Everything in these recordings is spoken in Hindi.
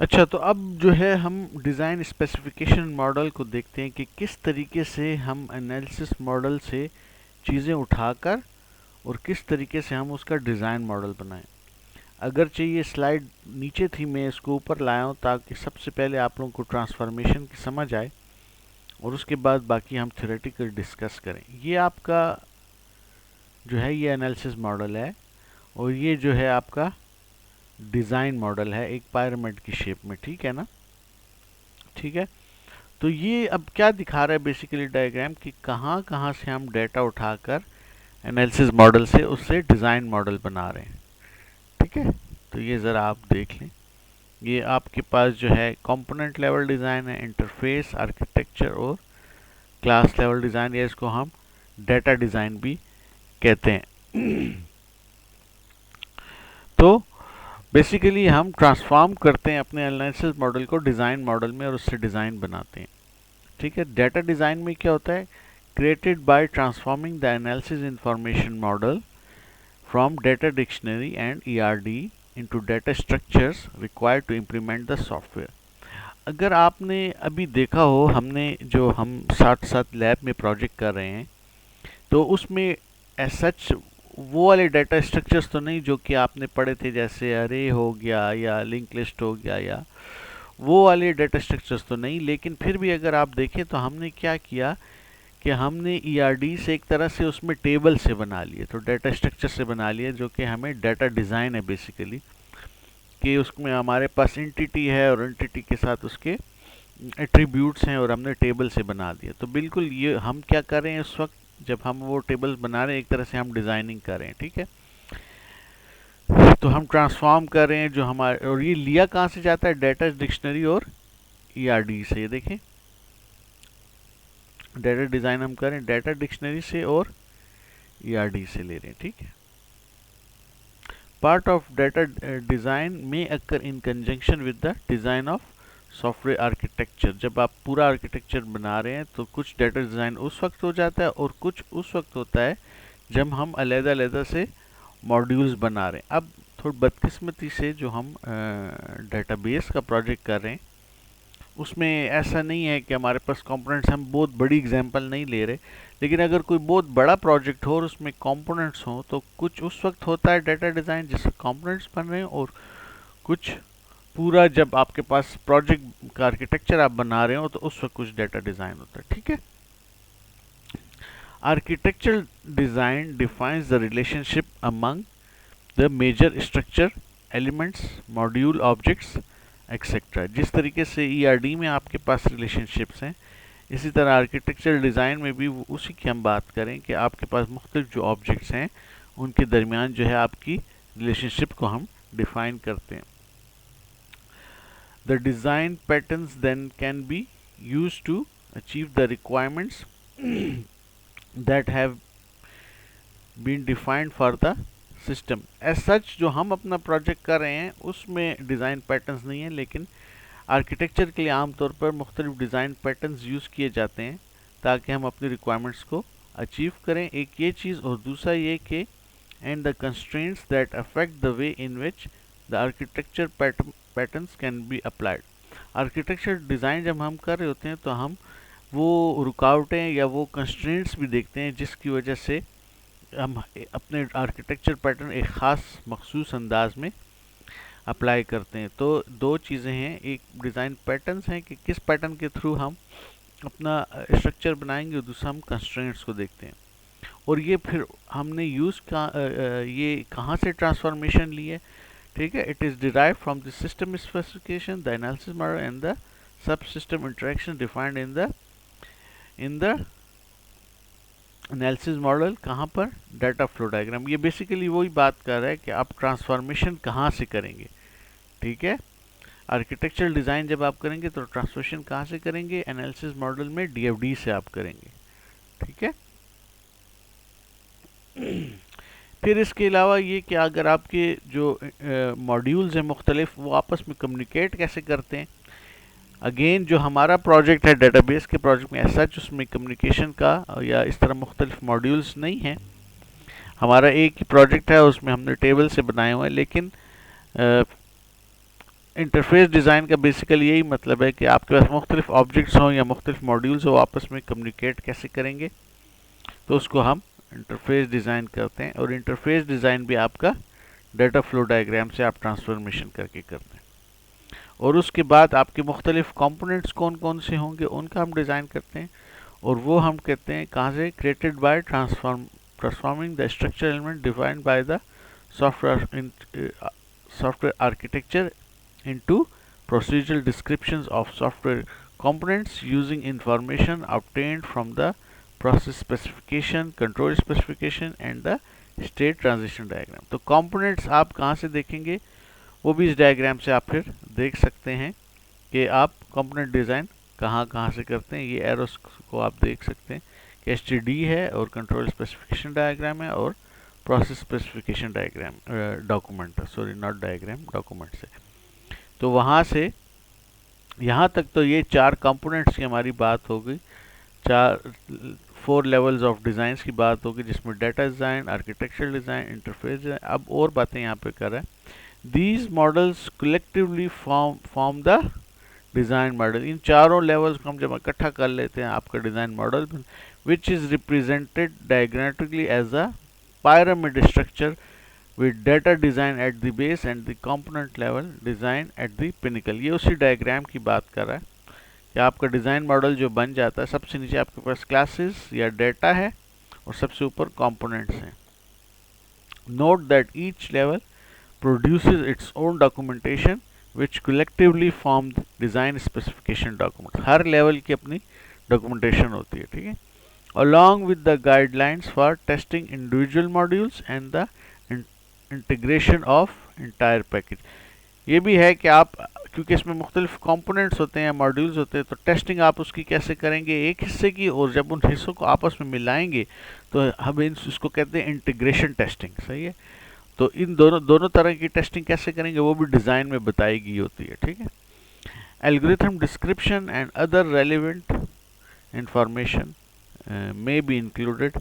अच्छा, तो अब जो है हम डिज़ाइन स्पेसिफिकेशन मॉडल को देखते हैं कि किस तरीके से हम एनालिसिस मॉडल से चीज़ें उठाकर और किस तरीके से हम उसका डिज़ाइन मॉडल बनाएं। अगरचे ये स्लाइड नीचे थी, मैं इसको ऊपर लाया हूँ ताकि सबसे पहले आप लोगों को ट्रांसफॉर्मेशन की समझ आए और उसके बाद बाकी हम थ्योरेटिकल डिस्कस करें। ये आपका जो है ये एनालिसिस मॉडल है और ये जो है आपका डिज़ाइन मॉडल है एक पिरामिड की शेप में, ठीक है ना। ठीक है, तो ये अब क्या दिखा रहा है बेसिकली डायग्राम कि कहाँ कहाँ से हम डेटा उठाकर एनालिसिस मॉडल से उससे डिज़ाइन मॉडल बना रहे हैं। ठीक है, तो ये ज़रा आप देख लें। ये आपके पास जो है कंपोनेंट लेवल डिज़ाइन है, इंटरफेस आर्किटेक्चर और क्लास लेवल डिज़ाइन, या इसको हम डेटा डिज़ाइन भी कहते हैं। तो बेसिकली हम ट्रांसफॉर्म करते हैं अपने एनालिसिस मॉडल को डिज़ाइन मॉडल में और उससे डिज़ाइन बनाते हैं। ठीक है, डाटा डिज़ाइन में क्या होता है, created by transforming the analysis information model from data dictionary and ERD into data structures required to implement the software। अगर आपने अभी देखा हो, हम साथ साथ लैब में प्रोजेक्ट कर रहे हैं, तो उसमें एज सच वो वाले डाटा स्ट्रक्चर्स तो नहीं जो कि आपने पढ़े थे, जैसे अरे हो गया या लिंक लिस्ट हो गया या वो वाले डाटा स्ट्रक्चर्स तो नहीं, लेकिन फिर भी अगर आप देखें तो हमने क्या किया कि हमने ईआरडी से एक तरह से उसमें टेबल से बना लिए, तो डाटा स्ट्रक्चर से बना लिए, जो कि हमें डाटा डिज़ाइन है बेसिकली, कि उसमें हमारे पास एंटिटी है और एंटिटी के साथ उसके एट्रीब्यूट्स हैं और हमने टेबल से बना दिया। तो बिल्कुल ये हम क्या कर रहे हैं उस वक्त जब हम वो टेबल्स बना रहे हैं, एक तरह से हम डिज़ाइनिंग कर रहे हैं। ठीक है, तो हम ट्रांसफॉर्म कर रहे हैं जो हमारे, और ये लिया कहाँ से जाता है, डाटा डिक्शनरी और ईआरडी से। ये देखें, डाटा डिज़ाइन हम करें डाटा डिक्शनरी से और ईआरडी से ले रहे हैं। ठीक है, पार्ट ऑफ डाटा डिज़ाइन में occur in conjunction with the design of software architecture. जब आप पूरा आर्किटेक्चर बना रहे हैं तो कुछ डाटा डिज़ाइन उस वक्त हो जाता है और कुछ उस वक्त होता है जब हम अलग-अलग से मॉड्यूल्स बना रहे हैं। अब थोड़ी बदकिस्मती से जो हम डेटाबेस का प्रोजेक्ट कर रहे हैं उसमें ऐसा नहीं है कि हमारे पास कंपोनेंट्स, हम बहुत बड़ी एग्जांपल नहीं ले रहे, लेकिन अगर कोई बहुत बड़ा प्रोजेक्ट हो और उसमें कंपोनेंट्स हो तो कुछ उस वक्त होता है डाटा डिज़ाइन जिससे कंपोनेंट्स बन रहे हैं, और कुछ पूरा जब आपके पास प्रोजेक्ट का आर्किटेक्चर आप बना रहे हो तो उस वक्त कुछ डाटा डिज़ाइन होता है। ठीक है, architectural design defines the relationship among the major structure elements module objects etcetera. जिस तरीके से ईआरडी में आपके पास रिलेशनशिप्स हैं, इसी तरह आर्किटेक्चरल डिज़ाइन में भी उसी की हम बात करें कि आपके पास मुख्तलिफ जो ऑब्जेक्ट्स हैं उनके दरमियान जो है आपकी रिलेशनशिप को हम डिफाइन करते हैं। The design patterns then can be use to achieve the requirements that have been defined for the system. As such जो हम अपना प्रोजेक्ट कर रहे हैं उसमें डिज़ाइन पैटर्न्स नहीं है, लेकिन आर्किटेक्चर के लिए आमतौर पर मुख्तलिफ डिज़ाइन पैटर्न्स यूज़ किए जाते हैं ताकि हम अपनी रिक्वायरमेंट्स को अचीव करें। एक ये चीज़, और दूसरा ये कि and the constraints that affect the way in which the architecture patterns can be applied. Architecture design जब हम कर रहे होते हैं तो हम वो रुकावटें या वो कंस्ट्रेंट्स भी देखते हैं जिसकी वजह से हम अपने आर्किटेक्चर पैटर्न एक ख़ास मखसूस अंदाज में अप्लाई करते हैं। तो दो चीज़ें हैं, एक डिज़ाइन पैटर्न्स हैं कि किस पैटर्न के थ्रू हम अपना स्ट्रक्चर बनाएंगे, और दूसरा हम कंस्ट्रेंट्स को देखते हैं। और ये फिर हमने ये कहाँ से ट्रांसफॉर्मेशन ली है। ठीक है, it is derive from the system specification the analysis model and the sub system interaction defined in the analysis model. कहाँ पर, डाटा फ्लो डायग्राम। ये बेसिकली वही बात कर रहा है कि आप ट्रांसफॉर्मेशन कहाँ से करेंगे। ठीक है, आर्किटेक्चरल डिज़ाइन जब आप करेंगे तो ट्रांसफॉर्मेशन कहाँ से करेंगे, एनालिसिस मॉडल में डीएफडी से आप करेंगे। ठीक है, फिर इसके अलावा ये कि अगर आपके जो मॉड्यूल्स हैं मुख्तलिफ, वो आपस में कम्युनिकेट कैसे करते हैं। अगेन जो हमारा प्रोजेक्ट है डेटाबेस के प्रोजेक्ट में ऐसा उसमें कम्युनिकेशन का या इस तरह मुख्तलिफ मॉड्यूल्स नहीं हैं। हमारा एक ही प्रोजेक्ट है, उसमें हमने टेबल से बनाए हुए हैं, लेकिन इंटरफेस डिज़ाइन का बेसिकली यही मतलब है कि आपके पास मुख्तलिफ ऑब्जेक्ट्स हों या मुख्तलिफ मॉड्यूल्स हो, आपस में कम्युनिकेट कैसे करेंगे, तो उसको हम इंटरफेस डिज़ाइन करते हैं। और इंटरफेस डिज़ाइन भी आपका डाटा फ्लो डायग्राम से आप ट्रांसफॉर्मेशन करके करते हैं। और उसके बाद आपके मुख्तलिफ कंपोनेंट्स कौन कौन से होंगे उनका हम डिज़ाइन करते हैं, और वो हम कहते हैं कहाँ से, created by transforming the structure element defined by the software architecture into procedural descriptions of software components using information obtained from the process specification, control specification and the state transition diagram। तो components आप कहाँ से देखेंगे, वो भी इस डायग्राम से आप फिर देख सकते हैं कि आप कंपोनेंट डिज़ाइन कहाँ कहाँ से करते हैं। ये एरोस को आप देख सकते हैं कि HTD है और कंट्रोल स्पेसिफिकेशन डायग्राम है और process specification diagram document, sorry not diagram, document से। तो वहाँ से यहाँ तक तो ये 4 कंपोनेंट्स की हमारी बात हो गई, 4 लेवल्स ऑफ डिज़ाइंस की बात होगी, जिसमें data design, architectural design, interface design. अब और बातें यहाँ पे कर रहा है। These models collectively form the design model. इन चारों लेवल्स को हम जब इकट्ठा कर लेते हैं आपका design model, which is represented diagrammatically as a pyramid structure with data design at the base and the component level design at the pinnacle। ये उसी डायग्राम की बात कर रहा है कि आपका डिज़ाइन मॉडल जो बन जाता है, सबसे नीचे आपके पास क्लासेस या डेटा है और सबसे ऊपर कंपोनेंट्स हैं। Note that each level produces its own documentation which collectively form design specification document. Her level की अपनी डॉक्यूमेंटेशन होती है, ठीक है, along with the guidelines for testing individual modules and the integration of entire package। ये भी है कि आप, क्योंकि इसमें मुख्तलिफ कंपोनेंट्स होते हैं, मॉड्यूल्स होते हैं, तो टेस्टिंग आप उसकी कैसे करेंगे एक हिस्से की, और जब उन हिस्सों को आपस में मिलाएंगे तो हम इसको कहते हैं इंटीग्रेशन टेस्टिंग। सही है, तो इन दोनों तरह की टेस्टिंग कैसे करेंगे वो भी डिज़ाइन में बताई गई होती है, ठीक है। Algorithm description and other relevant information may be included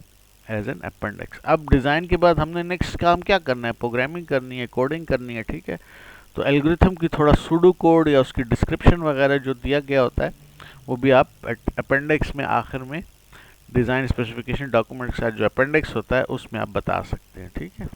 as an appendix। अब डिज़ाइन के बाद हमने नेक्स्ट काम क्या करना है, प्रोग्रामिंग करनी है, कोडिंग करनी है, ठीक है। तो एल्गोरिथम की थोड़ा सूडो कोड या उसकी डिस्क्रिप्शन वगैरह जो दिया गया होता है वो भी आप अपेंडिक्स में आखिर में डिज़ाइन स्पेसिफिकेशन डॉक्यूमेंट के साथ जो अपेंडिक्स होता है उसमें आप बता सकते हैं, ठीक है।